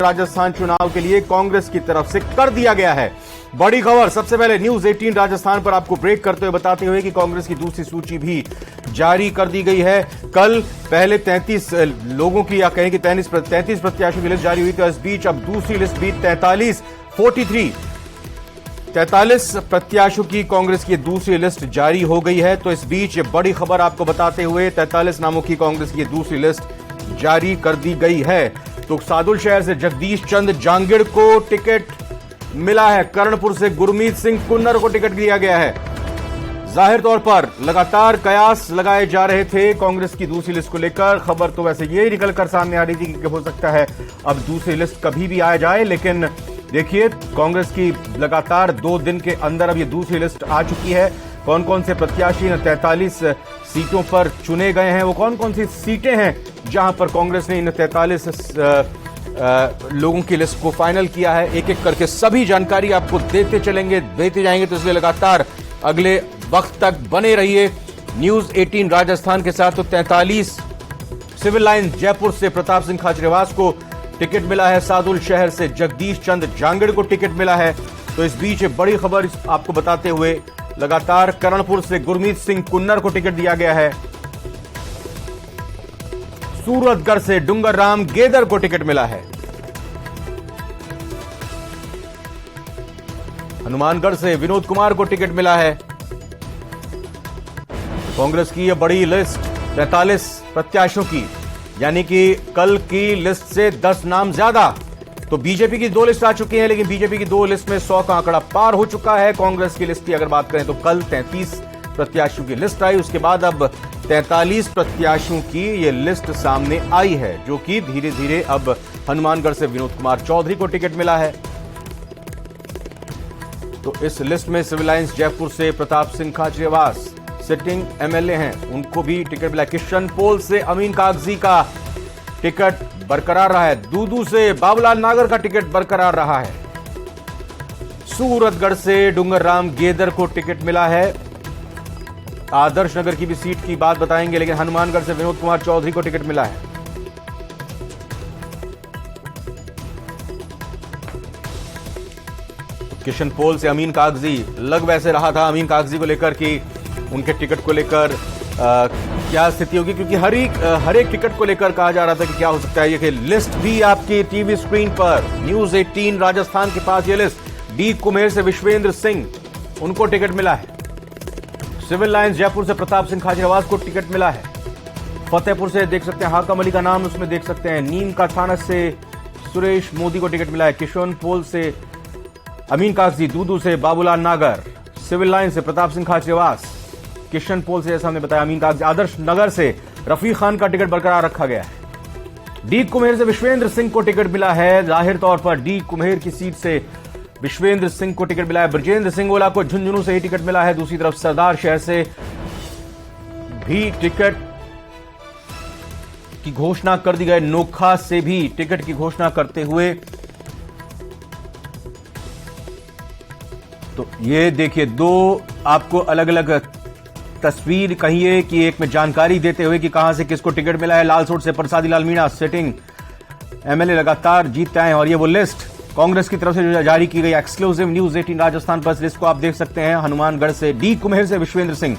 राजस्थान चुनाव के लिए कांग्रेस की तरफ से कर दिया गया है। बड़ी खबर सबसे पहले न्यूज 18 राजस्थान पर आपको ब्रेक करते हुए बताते हुए कि कांग्रेस की दूसरी सूची भी जारी कर दी गई है। कल पहले 33 लोगों की या कहें कि 33 प्रत्याशियों की लिस्ट जारी हुई, तो इस बीच अब दूसरी लिस्ट भी 43 प्रत्याशियों की कांग्रेस की दूसरी लिस्ट जारी हो गई है। तो इस बीच बड़ी खबर आपको बताते हुए 43 नामों की कांग्रेस की दूसरी लिस्ट जारी कर दी गई है। तो सादुल शहर से जगदीश चंद जांगिड़ को टिकट मिला है, कर्णपुर से गुरमीत सिंह कुन्नर को टिकट दिया गया है। जाहिर तौर पर लगातार कयास लगाए जा रहे थे कांग्रेस की दूसरी लिस्ट को लेकर। खबर तो वैसे यही निकलकर सामने आ रही थी कि हो सकता है अब दूसरी लिस्ट कभी भी आ जाए, लेकिन देखिए कांग्रेस की लगातार 2 दिन के अंदर अब ये दूसरी लिस्ट आ चुकी है। कौन कौन से प्रत्याशी इन 43 सीटों पर चुने गए हैं, वो कौन कौन सी सीटें हैं जहां पर कांग्रेस ने इन 43 लोगों की लिस्ट को फाइनल किया है, एक एक करके सभी जानकारी आपको देते जाएंगे। तो इसलिए लगातार अगले वक्त तक बने रहिए न्यूज 18 राजस्थान के साथ। तो 43 सिविल लाइन जयपुर से प्रताप सिंह खाचरियावास को टिकट मिला है, सादुल शहर से जगदीश चंद जांगिड़ को टिकट मिला है। तो इस बीच बड़ी खबर आपको बताते हुए लगातार कर्णपुर से गुरमीत सिंह कुन्नर को टिकट दिया गया है। सूरतगढ़ से डूंगर राम गेदर को टिकट मिला है। हनुमानगढ़ से विनोद कुमार को टिकट मिला है। कांग्रेस की यह बड़ी लिस्ट 43 प्रत्याशियों की, यानी कि कल की लिस्ट से 10 नाम ज्यादा। तो बीजेपी की 2 लिस्ट आ चुकी है, लेकिन बीजेपी की 2 लिस्ट में 100 का आंकड़ा पार हो चुका है। कांग्रेस की लिस्ट की अगर बात करें तो कल 33 प्रत्याशियों की लिस्ट आई, उसके बाद अब 43 प्रत्याशियों की यह लिस्ट सामने आई है, जो कि धीरे धीरे अब हनुमानगढ़ से विनोद कुमार चौधरी को टिकट मिला है। तो इस लिस्ट में सिविल लाइंस जयपुर से प्रताप सिंह खाचरियावास सिटिंग एमएलए हैं, उनको भी टिकट मिला। किशनपोल से अमीन कागजी का टिकट बरकरार रहा है। दूदू से बाबूलाल नागर का टिकट बरकरार रहा है। सूरतगढ़ से डूंगर राम गेदर को टिकट मिला है। आदर्श नगर की भी सीट की बात बताएंगे, लेकिन हनुमानगढ़ से विनोद कुमार चौधरी को टिकट मिला है। किशनपोल से अमीन कागजी, लग वैसे रहा था अमीन कागजी को लेकर कि उनके टिकट को लेकर क्या स्थिति होगी, क्योंकि हर एक टिकट को लेकर कहा जा रहा था कि क्या हो सकता है। ये लिस्ट भी आपकी टीवी स्क्रीन पर न्यूज 18 राजस्थान के पास ये लिस्ट। डी कुम्हेर से विश्वेंद्र सिंह, उनको टिकट मिला है। सिविल लाइंस जयपुर से प्रताप सिंह खाचरियावास को टिकट मिला है। फतेहपुर से देख सकते हैं हाकम अली का नाम उसमें देख सकते हैं। नीम का थाना से सुरेश मोदी को टिकट मिला है। किशनपोल से अमीन कागजी, दूदू से बाबूलाल नागर, सिविल लाइन से प्रताप सिंह खाचरियावास, किशनपोल से जैसा हमने बताया अमीन कागजी, आदर्श नगर से रफीक खान का टिकट बरकरार रखा गया है। डी कुम्हेर से विश्वेंद्र सिंह को टिकट मिला है। जाहिर तौर पर डी कुम्हेर की सीट से विश्वेंद्र सिंह को टिकट मिला है। ब्रजेंद्र सिंह ओला को झुंझुनू से ही टिकट मिला है। दूसरी तरफ सरदार शहर से भी टिकट की घोषणा कर दी गई। नोखा से भी टिकट की घोषणा करते हुए, तो ये देखिए 2 आपको अलग अलग तस्वीर कहिए कि एक में जानकारी देते हुए कि कहां से किसको टिकट मिला है। लालसोट से प्रसादी लाल मीणा सिटिंग एमएलए लगातार जीतते आए, और ये वो लिस्ट कांग्रेस की तरफ से जो जारी की गई एक्सक्लूसिव न्यूज 18 राजस्थान पर लिस्ट को आप देख सकते हैं। हनुमानगढ़ से डी कुम्हेर से विश्वेंद्र सिंह,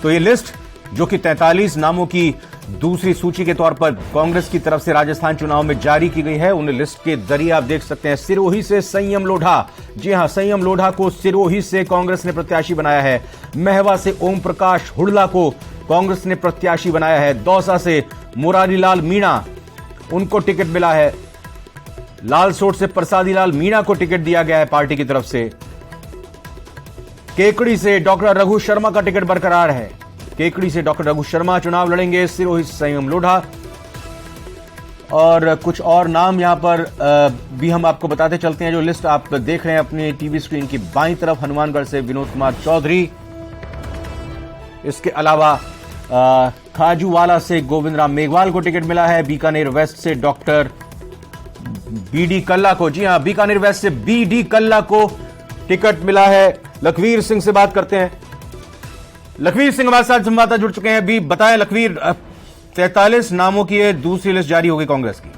तो ये लिस्ट जो कि 43 नामों की दूसरी सूची के तौर पर कांग्रेस की तरफ से राजस्थान चुनाव में जारी की गई है, उन लिस्ट के जरिए आप देख सकते हैं। सिरोही से संयम लोढ़ा, जी हां संयम लोढ़ा को सिरोही से कांग्रेस ने प्रत्याशी बनाया है। महवा से ओम प्रकाश हुड़ला को कांग्रेस ने प्रत्याशी बनाया है। दौसा से मुरारी लाल मीणा, उनको टिकट मिला है। लालसोट से प्रसादी लाल मीणा को टिकट दिया गया है पार्टी की तरफ से। केकड़ी से डॉक्टर रघु शर्मा का टिकट बरकरार है। केकड़ी से डॉक्टर रघु शर्मा चुनाव लड़ेंगे। सिरोही से संयम लोढ़ा, और कुछ और नाम यहां पर भी हम आपको बताते चलते हैं। जो लिस्ट आप देख रहे हैं अपनी टीवी स्क्रीन की बाईं तरफ, हनुमानगढ़ से विनोद कुमार चौधरी, इसके अलावा खाजूवाला से गोविंद राम मेघवाल को टिकट मिला है। बीकानेर वेस्ट से डॉक्टर बीडी कल्ला को, जी हां बीकानेर वेस्ट से बीडी कल्ला को टिकट मिला है। लखवीर सिंह से बात करते हैं। लखवीर सिंह हमारे साथ संवाददाता जुड़ चुके हैं। अभी बताएं लखवीर, 43 नामों की दूसरी लिस्ट जारी होगी कांग्रेस की।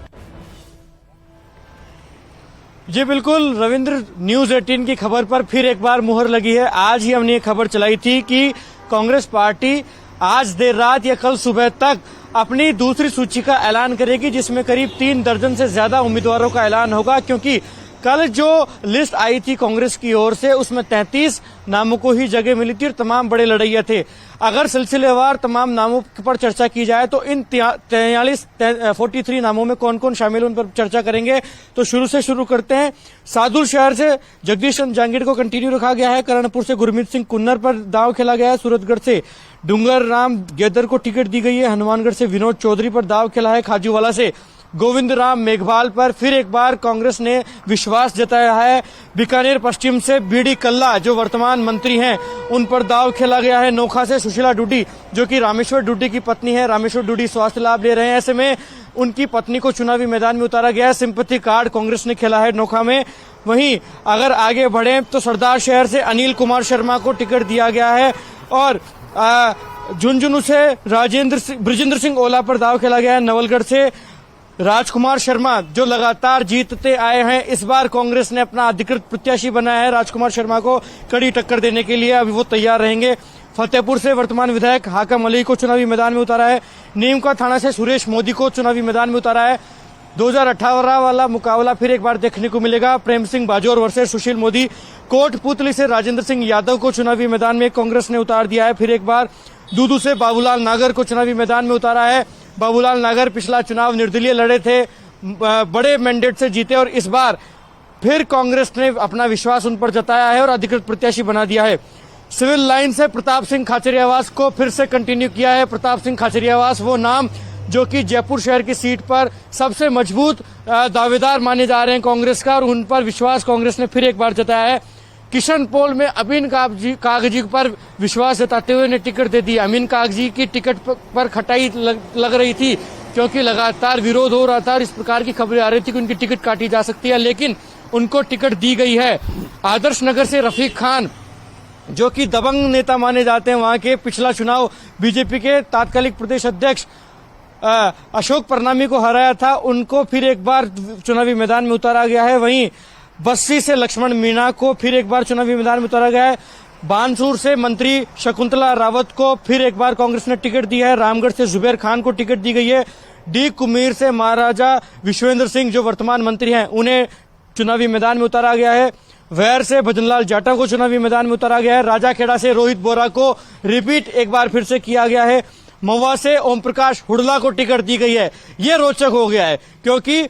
जी बिल्कुल, रविंद्र, न्यूज 18 की खबर पर फिर एक बार मुहर लगी है। आज ही हमने ये खबर चलाई थी कि कांग्रेस पार्टी आज देर रात या कल सुबह तक अपनी दूसरी सूची का ऐलान करेगी, जिसमें करीब 3 दर्जन से ज्यादा उम्मीदवारों का ऐलान होगा, क्योंकि कल जो लिस्ट आई थी कांग्रेस की ओर से उसमें 33 नामों को ही जगह मिली थी और तमाम बड़े लड़ैया थे। अगर सिलसिलेवार तमाम नामों पर चर्चा की जाए तो इन 43 नामों में कौन कौन शामिल उन पर चर्चा करेंगे। तो शुरू से शुरू करते हैं। सादुल शहर से जगदीश चंद्र जांगीर को कंटिन्यू रखा गया है। करणपुर से गुरमीत सिंह कुन्नर पर दाव खेला गया है। सूरतगढ़ से डूंगर राम गेदर को टिकट दी गई है। हनुमानगढ़ से विनोद चौधरी पर दाव खेला है। खाजूवाला से गोविंद राम मेघवाल पर फिर एक बार कांग्रेस ने विश्वास जताया है। बीकानेर पश्चिम से बीडी कल्ला जो वर्तमान मंत्री हैं उन पर दाव खेला गया है। नोखा से सुशीला डूडी जो कि रामेश्वर डूडी की पत्नी है, रामेश्वर डूडी स्वास्थ्य लाभ ले रहे हैं, ऐसे में उनकी पत्नी को चुनावी मैदान में उतारा गया है। सिंपैथी कार्ड कांग्रेस ने खेला है नोखा में। वहीं अगर आगे बढ़े तो सरदार शहर से अनिल कुमार शर्मा को टिकट दिया गया है और झुंझुनू से ब्रिजेंद्र सिंह ओला पर दाव खेला गया है। नवलगढ़ से राजकुमार शर्मा जो लगातार जीतते आए हैं, इस बार कांग्रेस ने अपना अधिकृत प्रत्याशी बनाया है। राजकुमार शर्मा को कड़ी टक्कर देने के लिए अभी वो तैयार रहेंगे। फतेहपुर से वर्तमान विधायक हाकम अली को चुनावी मैदान में उतारा है। नीमका थाना से सुरेश मोदी को चुनावी मैदान में उतारा है। 2018 वाला मुकाबला फिर एक बार देखने को मिलेगा। प्रेम सिंह बाजोर वर्सेस सुशील मोदी। कोटपुतली से राजेंद्र सिंह यादव को चुनावी मैदान में कांग्रेस ने उतार दिया है फिर एक बार। दूदू से बाबूलाल नागर को चुनावी मैदान में उतारा है। बाबूलाल नागर पिछला चुनाव निर्दलीय लड़े थे, बड़े मैंडेट से जीते और इस बार फिर कांग्रेस ने अपना विश्वास उन पर जताया है और अधिकृत प्रत्याशी बना दिया है। सिविल लाइन से प्रताप सिंह खाचरियावास को फिर से कंटिन्यू किया है। प्रताप सिंह खाचरियावास वो नाम जो कि जयपुर शहर की सीट पर सबसे मजबूत दावेदार माने जा रहे हैं कांग्रेस का और उन पर विश्वास कांग्रेस ने फिर एक बार जताया है। किशन पोल में अमीन कागजी पर विश्वास जताते हुए ने टिकट दे दी। अमीन कागजी की टिकट पर खटाई लग रही थी क्योंकि लगातार विरोध हो रहा था और इस प्रकार की खबरें आ रही थी कि उनकी टिकट काटी जा सकती है, लेकिन उनको टिकट दी गई है। आदर्श नगर से रफीक खान जो कि दबंग नेता माने जाते हैं, वहां के पिछला चुनाव बीजेपी के तात्कालिक प्रदेश अध्यक्ष अशोक परनामी को हराया था, उनको फिर एक बार चुनावी मैदान में उतारा गया है। वहीं बस्सी से लक्ष्मण मीणा को फिर एक बार चुनावी मैदान में उतारा गया है। बानसूर से मंत्री शकुंतला रावत को फिर एक बार कांग्रेस ने टिकट दी है। रामगढ़ से जुबैर खान को टिकट दी गई है। डी कुमीर से महाराजा विश्वेंद्र सिंह जो वर्तमान मंत्री हैं उन्हें चुनावी मैदान में उतारा गया है। वैर से भजनलाल जाटा को चुनावी मैदान में उतारा गया है। राजाखेड़ा से रोहित बोरा को रिपीट एक बार फिर से किया गया है। महुआ से ओम प्रकाश हुडला को टिकट दी गई है। ये रोचक हो गया है क्योंकि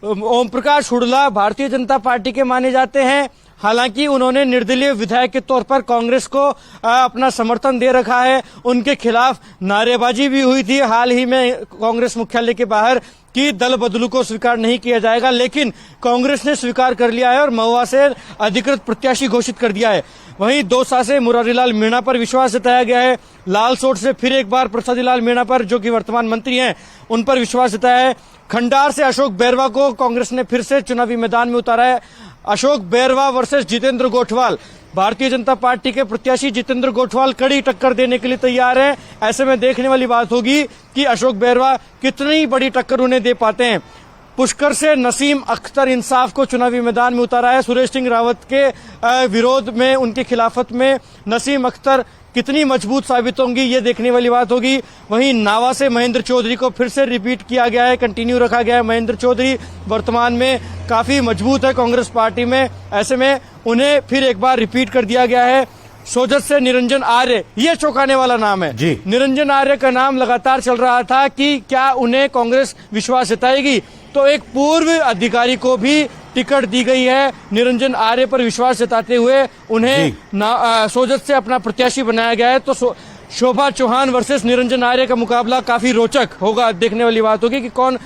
ओम प्रकाश हुडला भारतीय जनता पार्टी के माने जाते हैं। हालांकि उन्होंने निर्दलीय विधायक के तौर पर कांग्रेस को अपना समर्थन दे रखा है। उनके खिलाफ नारेबाजी भी हुई थी हाल ही में कांग्रेस मुख्यालय के बाहर कि दल बदलू को स्वीकार नहीं किया जाएगा, लेकिन कांग्रेस ने स्वीकार कर लिया है और महुआ से अधिकृत प्रत्याशी घोषित कर दिया है। वहीं दौसा से मुरारीलाल मीणा पर विश्वास जताया गया है। लालसोट से फिर एक बार प्रसादीलाल मीणा पर जो कि वर्तमान मंत्री हैं उन पर विश्वास जताया है। खंडार से अशोक बैरवा को कांग्रेस ने फिर से चुनावी मैदान में उतारा है। अशोक बैरवा वर्सेस जितेंद्र गोठवाल। भारतीय जनता पार्टी के प्रत्याशी जितेंद्र गोठवाल कड़ी टक्कर देने के लिए तैयार हैं। ऐसे में देखने वाली बात होगी कि अशोक बैरवा कितनी बड़ी टक्कर उन्हें दे पाते हैं। पुष्कर से नसीम अख्तर इंसाफ को चुनावी मैदान में उतारा है। सुरेश सिंह रावत के विरोध में, उनकी खिलाफत में नसीम अख्तर कितनी मजबूत साबित होंगी ये देखने वाली बात होगी। वहीं नावा से महेंद्र चौधरी को फिर से रिपीट किया गया है, कंटिन्यू रखा गया है। महेंद्र चौधरी वर्तमान में काफी मजबूत है कांग्रेस पार्टी में, ऐसे में उन्हें फिर एक बार रिपीट कर दिया गया है। सोजत से निरंजन आर्य, ये चौंकाने वाला नाम है जी। निरंजन आर्य का नाम लगातार चल रहा था कि क्या उन्हें कांग्रेस विश्वास जताएगी, तो एक पूर्व अधिकारी को भी टिकट दी गई है। निरंजन आर्य पर विश्वास जताते हुए उन्हें सोजत से अपना प्रत्याशी बनाया गया है। तो शोभा चौहान वर्सेस निरंजन आर्य का मुकाबला काफी रोचक होगा, देखने वाली बात होगी कि कौन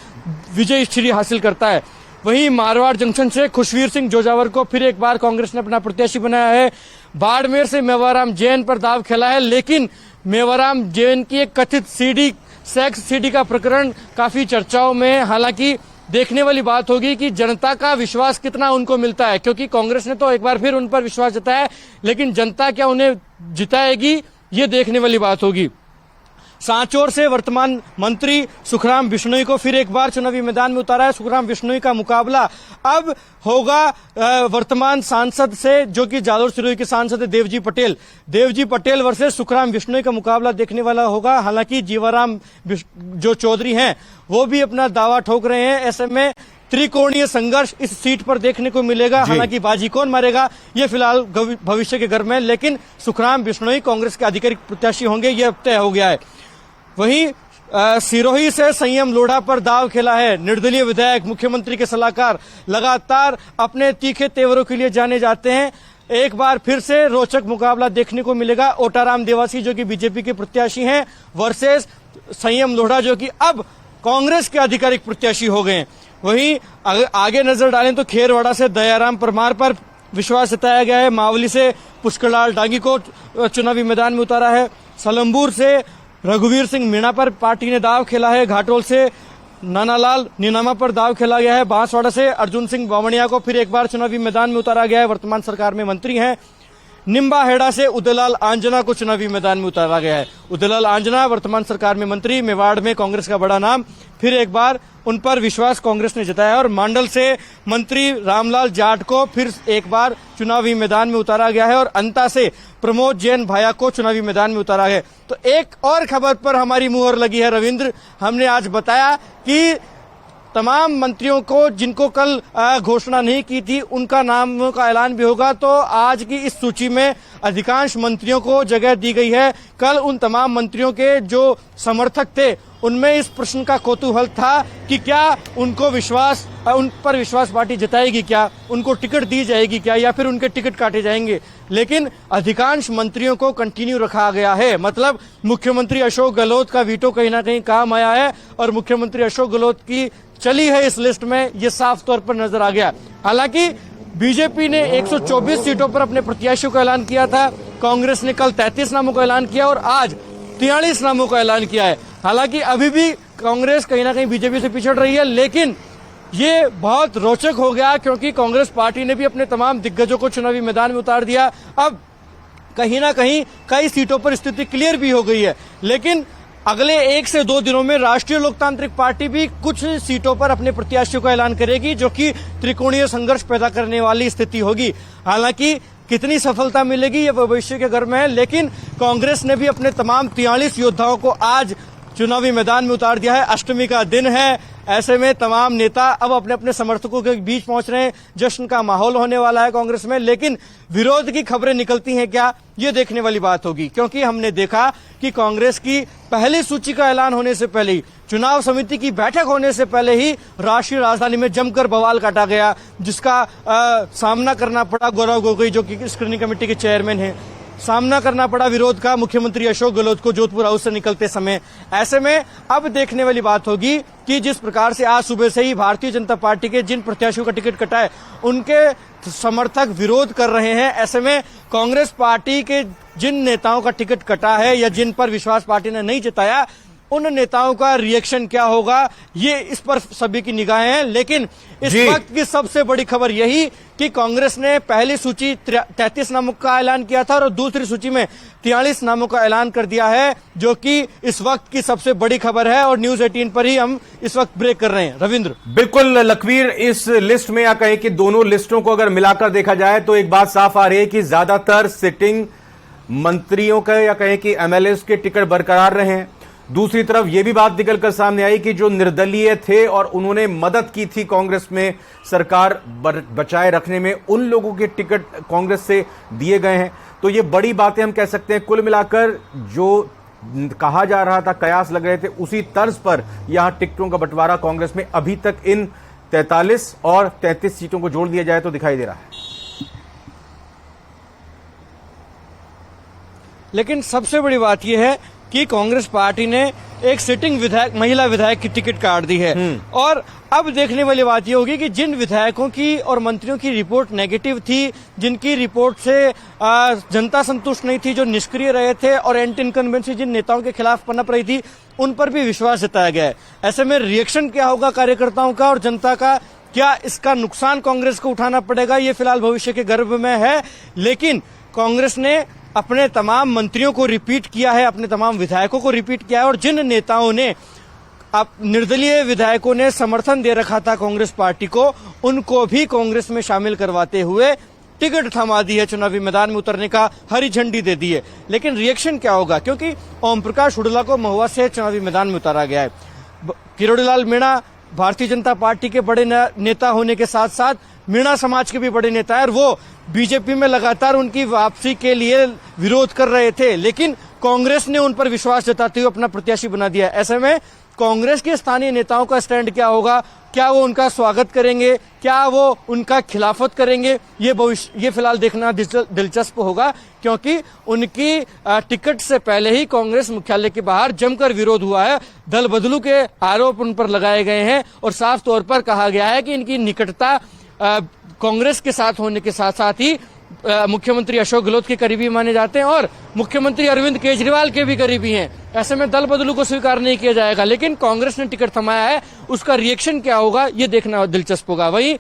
विजय श्री हासिल करता है। वहीं मारवाड़ जंक्शन से खुशवीर सिंह जोजावर को फिर एक बार कांग्रेस ने अपना प्रत्याशी बनाया है। बाड़मेर से मेवाराम जैन पर दाव खेला है, लेकिन मेवाराम जैन की एक कथित सीडी का प्रकरण काफी चर्चाओं में। हालांकि देखने वाली बात होगी कि जनता का विश्वास कितना उनको मिलता है, क्योंकि कांग्रेस ने तो एक बार फिर उन पर विश्वास जताया है, लेकिन जनता क्या उन्हें जिताएगी ये देखने वाली बात होगी। सांचौर से वर्तमान मंत्री सुखराम बिश्नोई को फिर एक बार चुनावी मैदान में उतारा है। सुखराम बिश्नोई का मुकाबला अब होगा वर्तमान सांसद से, जो कि जालोर सिरोही के सांसद है देवजी पटेल। देवजी पटेल वर्सेस सुखराम बिश्नोई का मुकाबला देखने वाला होगा। हालांकि जीवाराम जो चौधरी हैं वो भी अपना दावा ठोक रहे हैं। ऐसे में त्रिकोणीय संघर्ष इस सीट पर देखने को मिलेगा। हालांकि बाजी कौन मारेगा ये फिलहाल भविष्य के गर्भ में, लेकिन सुखराम बिश्नोई कांग्रेस के आधिकारिक प्रत्याशी होंगे, यह तय हो गया है। वहीं सिरोही से संयम लोढ़ा पर दाव खेला है। निर्दलीय विधायक, मुख्यमंत्री के सलाहकार लगातार अपने तीखे तेवरों के लिए जाने जाते हैं। एक बार फिर से रोचक मुकाबला देखने को मिलेगा। ओटाराम देवासी जो कि बीजेपी के प्रत्याशी हैं वर्सेस संयम लोढ़ा जो कि अब कांग्रेस के आधिकारिक प्रत्याशी हो गए हैं। वहीं आगे नजर डालें तो खेरवाड़ा से दयाराम परमार पर विश्वास जताया गया है। मावली से पुष्करलाल डांगी को चुनावी मैदान में उतारा है। सलमपुर से रघुवीर सिंह मीणा पर पार्टी ने दाव खेला है। घाटोल से नानालाल नीनामा पर दाव खेला गया है। बांसवाड़ा से अर्जुन सिंह बावणिया को फिर एक बार चुनावी मैदान में उतारा गया है, वर्तमान सरकार में मंत्री हैं। निम्बाहेड़ा से उदयलाल आंजना को चुनावी मैदान में उतारा गया है। उदयलाल आंजना वर्तमान सरकार में मंत्री, मेवाड़ में कांग्रेस का बड़ा नाम, फिर एक बार उन पर विश्वास कांग्रेस ने जताया। और मांडल से मंत्री रामलाल जाट को फिर एक बार चुनावी मैदान में उतारा गया है। और अंता से प्रमोद जैन भाया को चुनावी मैदान में उतारा है। तो एक और खबर पर हमारी मुहर लगी है रविंद्र। हमने आज बताया कि तमाम मंत्रियों को जिनको कल घोषणा नहीं की थी उनका नाम का ऐलान भी होगा। तो आज की इस सूची में अधिकांश मंत्रियों को जगह दी गई है। कल उन तमाम मंत्रियों के जो समर्थक थे उनमें इस प्रश्न का कौतूहल था कि क्या उनको उन पर विश्वास पार्टी जताएगी, क्या उनको टिकट दी जाएगी क्या, या फिर उनके टिकट काटे जाएंगे। लेकिन अधिकांश मंत्रियों को कंटिन्यू रखा गया है। मतलब मुख्यमंत्री अशोक गहलोत का वीटो कहीं ना कहीं काम आया है और मुख्यमंत्री अशोक गहलोत की चली है इस लिस्ट में, ये साफ तौर पर नजर आ गया। हालांकि बीजेपी ने 124 सीटों पर अपने प्रत्याशियों का ऐलान किया था। कांग्रेस ने कल 33 नामों का ऐलान किया और आज 43 नामों का ऐलान किया है। हालांकि अभी भी कांग्रेस कहीं ना कहीं बीजेपी से पिछड़ रही है, लेकिन ये बहुत रोचक हो गया क्योंकि कांग्रेस पार्टी ने भी अपने तमाम दिग्गजों को चुनावी मैदान में उतार दिया। अब कहीं ना कहीं कई सीटों पर स्थिति क्लियर भी हो गई है, लेकिन अगले 1 से 2 दिनों में राष्ट्रीय लोकतांत्रिक पार्टी भी कुछ सीटों पर अपने प्रत्याशियों का ऐलान करेगी, जो कि त्रिकोणीय संघर्ष पैदा करने वाली स्थिति होगी। हालांकि कितनी सफलता मिलेगी यह भविष्य के गर्भ में है, लेकिन कांग्रेस ने भी अपने तमाम 43 योद्धाओं को आज चुनावी मैदान में उतार दिया है। अष्टमी का दिन है, ऐसे में तमाम नेता अब अपने अपने समर्थकों के बीच पहुंच रहे हैं। जश्न का माहौल होने वाला है कांग्रेस में, लेकिन विरोध की खबरें निकलती हैं क्या, ये देखने वाली बात होगी। क्योंकि हमने देखा कि कांग्रेस की पहली सूची का ऐलान होने से पहले ही, चुनाव समिति की बैठक होने से पहले ही राष्ट्रीय राजधानी में जमकर बवाल काटा गया, जिसका सामना करना पड़ा गौरव गोगोई जो कि स्क्रीनिंग कमेटी के चेयरमैन हैं। सामना करना पड़ा विरोध का मुख्यमंत्री अशोक गहलोत को जोधपुर हाउस से निकलते समय। ऐसे में अब देखने वाली बात होगी कि जिस प्रकार से आज सुबह से ही भारतीय जनता पार्टी के जिन प्रत्याशियों का टिकट कटा है उनके समर्थक विरोध कर रहे हैं। ऐसे में कांग्रेस पार्टी के जिन नेताओं का टिकट कटा है या जिन पर विश्वास पार्टी ने नहीं जताया, उन नेताओं का रिएक्शन क्या होगा, ये इस पर सभी की निगाहें हैं। लेकिन इस वक्त की सबसे बड़ी खबर यही कि कांग्रेस ने पहली सूची 33 नामों का ऐलान किया था और दूसरी सूची में 43 नामों का ऐलान कर दिया है, जो कि इस वक्त की सबसे बड़ी खबर है। और न्यूज 18 पर ही हम इस वक्त ब्रेक कर रहे हैं। रविंद्र, बिल्कुल लखवीर, इस लिस्ट में या कहें कि दोनों लिस्टों को अगर मिलाकर देखा जाए तो एक बात साफ आ रही है कि ज्यादातर सिटिंग मंत्रियों का या कहें कि एमएलएस के टिकट बरकरार रहे हैं। दूसरी तरफ यह भी बात निकलकर सामने आई कि जो निर्दलीय थे और उन्होंने मदद की थी कांग्रेस में सरकार बचाए रखने में, उन लोगों के टिकट कांग्रेस से दिए गए हैं। तो ये बड़ी बातें हम कह सकते हैं। कुल मिलाकर जो कहा जा रहा था, कयास लग रहे थे, उसी तर्ज पर यहां टिकटों का बंटवारा कांग्रेस में अभी तक इन 43 और 33 सीटों को जोड़ दिया जाए तो दिखाई दे रहा है। लेकिन सबसे बड़ी बात यह है कि कांग्रेस पार्टी ने एक सिटिंग विधायक, महिला विधायक की टिकट काट दी है। और अब देखने वाली बात यह होगी कि जिन विधायकों की और मंत्रियों की रिपोर्ट नेगेटिव थी, जिनकी रिपोर्ट से जनता संतुष्ट नहीं थी, जो निष्क्रिय रहे थे और एंटी इनकम्बेंसी जिन नेताओं के खिलाफ पनप रही थी, उन पर भी विश्वास जताया गया है। ऐसे में रिएक्शन क्या होगा कार्यकर्ताओं का और जनता का, क्या इसका नुकसान कांग्रेस को उठाना पड़ेगा, ये फिलहाल भविष्य के गर्भ में है। लेकिन कांग्रेस ने अपने तमाम मंत्रियों को रिपीट किया है, अपने तमाम विधायकों को रिपीट किया है, और जिन नेताओं ने अब निर्दलीय विधायकों ने समर्थन दे रखा था कांग्रेस पार्टी को, उनको भी कांग्रेस में शामिल करवाते हुए टिकट थमा दी है, चुनावी मैदान में उतरने का हरी झंडी दे दी है। लेकिन रिएक्शन क्या होगा, क्योंकि ओम प्रकाश हुड्डा को महुआ से चुनावी मैदान में उतारा गया है। किरोड़ीलाल मीणा भारतीय जनता पार्टी के बड़े नेता होने के साथ साथ मीणा समाज के भी बड़े नेता है, और वो बीजेपी में लगातार उनकी वापसी के लिए विरोध कर रहे थे, लेकिन कांग्रेस ने उन पर विश्वास जताते हुए अपना प्रत्याशी बना दिया। ऐसे में कांग्रेस के स्थानीय नेताओं का स्टैंड क्या होगा, क्या वो उनका स्वागत करेंगे, क्या वो उनका खिलाफत करेंगे, ये फिलहाल देखना दिलचस्प होगा, क्योंकि उनकी टिकट से पहले ही कांग्रेस मुख्यालय के बाहर जमकर विरोध हुआ है। दल बदलू के आरोप उन पर लगाए गए हैं और साफ तौर पर कहा गया है कि इनकी निकटता कांग्रेस के साथ होने के साथ साथ ही मुख्यमंत्री अशोक गहलोत के करीबी माने जाते हैं और मुख्यमंत्री अरविंद केजरीवाल के भी करीबी हैं। ऐसे में दल बदलू को स्वीकार नहीं किया जाएगा, लेकिन कांग्रेस ने टिकट थमाया है, उसका रिएक्शन क्या होगा ये देखना दिलचस्प होगा। वहीं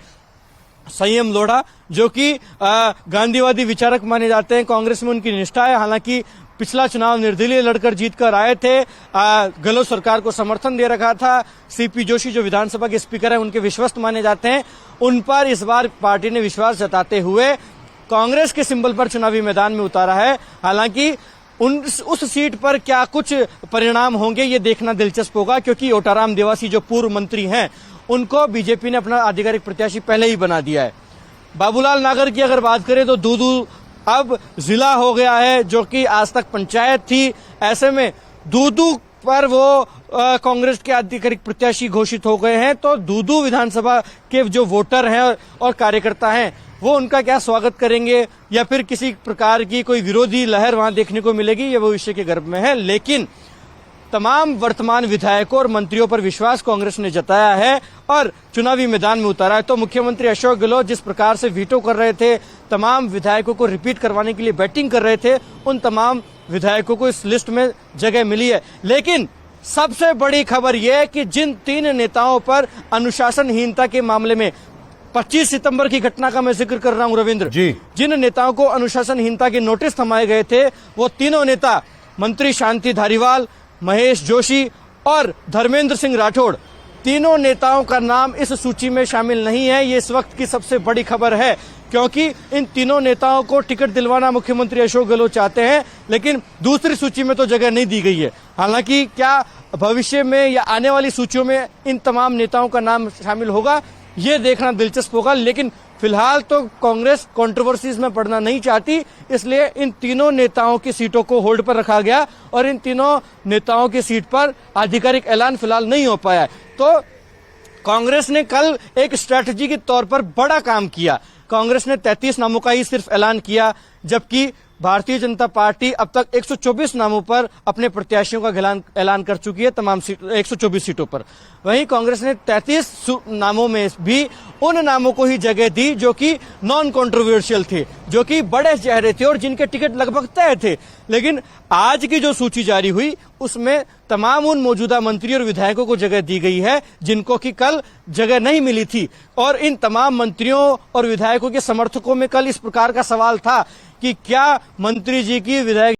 संयम लोढ़ा, जो कि गांधीवादी विचारक माने जाते हैं, कांग्रेस में उनकी निष्ठा है। हालांकि पिछला चुनाव निर्दलीय लड़कर जीतकर आए थे, गहलोत सरकार को समर्थन दे रखा था। सीपी जोशी जो विधानसभा के स्पीकर हैं, उनके विश्वस्त माने जाते हैं। उन पर इस बार पार्टी ने विश्वास जताते हुए कांग्रेस के सिंबल पर चुनावी मैदान में उतारा है। हालांकि उस सीट पर क्या कुछ परिणाम होंगे ये देखना दिलचस्प होगा, क्योंकि ओटाराम देवासी जो पूर्व मंत्री हैं, उनको बीजेपी ने अपना आधिकारिक प्रत्याशी पहले ही बना दिया है। बाबूलाल नागर की अगर बात करें तो दूदू अब जिला हो गया है, जो कि आज तक पंचायत थी। ऐसे में दूदू पर वो कांग्रेस के आधिकारिक प्रत्याशी घोषित हो गए हैं, तो दूदू विधानसभा के जो वोटर हैं और कार्यकर्ता हैं, वो उनका क्या स्वागत करेंगे या फिर किसी प्रकार की कोई विरोधी लहर वहां देखने को मिलेगी, ये भविष्य के गर्भ में है। लेकिन तमाम वर्तमान विधायकों और मंत्रियों पर विश्वास कांग्रेस ने जताया है और चुनावी मैदान में उतारा है। तो मुख्यमंत्री अशोक गहलोत जिस प्रकार से वीटो कर रहे थे, तमाम विधायकों को रिपीट करवाने के लिए बैटिंग कर रहे थे, उन तमाम विधायकों को इस लिस्ट में जगह मिली है। लेकिन सबसे बड़ी खबर यह है कि जिन 3 नेताओं पर अनुशासनहीनता के मामले में 25 सितंबर की घटना का मैं जिक्र कर रहा हूं रविंद्र जी, जिन नेताओं को अनुशासनहीनता के नोटिस थमाए गए थे, वो तीनों नेता मंत्री शांति धारीवाल, महेश जोशी और धर्मेंद्र सिंह राठौड़, तीनों नेताओं का नाम इस सूची में शामिल नहीं है। ये इस वक्त की सबसे बड़ी खबर है, क्योंकि इन तीनों नेताओं को टिकट दिलवाना मुख्यमंत्री अशोक गहलोत चाहते हैं, लेकिन दूसरी सूची में तो जगह नहीं दी गई है। हालांकि क्या भविष्य में या आने वाली सूचियों में इन तमाम नेताओं का नाम शामिल होगा, ये देखना दिलचस्प होगा। लेकिन फिलहाल तो कांग्रेस कंट्रोवर्सीज में पड़ना नहीं चाहती, इसलिए इन तीनों नेताओं की सीटों को होल्ड पर रखा गया और इन तीनों नेताओं की सीट पर आधिकारिक ऐलान फिलहाल नहीं हो पाया है। तो कांग्रेस ने कल एक स्ट्रैटेजी के तौर पर बड़ा काम किया। कांग्रेस ने 33 नामों का ही सिर्फ ऐलान किया, जबकि भारतीय जनता पार्टी अब तक 124 नामों पर अपने प्रत्याशियों का ऐलान कर चुकी है, तमाम 124 सीटों पर। वहीं कांग्रेस ने 33 नामों में भी उन नामों को ही जगह दी जो कि नॉन कंट्रोवर्शियल थे, जो कि बड़े चेहरे थे और जिनके टिकट लगभग तय थे। लेकिन आज की जो सूची जारी हुई, उसमें तमाम उन मौजूदा मंत्री और विधायकों को जगह दी गई है जिनको कि कल जगह नहीं मिली थी। और इन तमाम मंत्रियों और विधायकों के समर्थकों में कल इस प्रकार का सवाल था कि क्या मंत्री जी की विधायक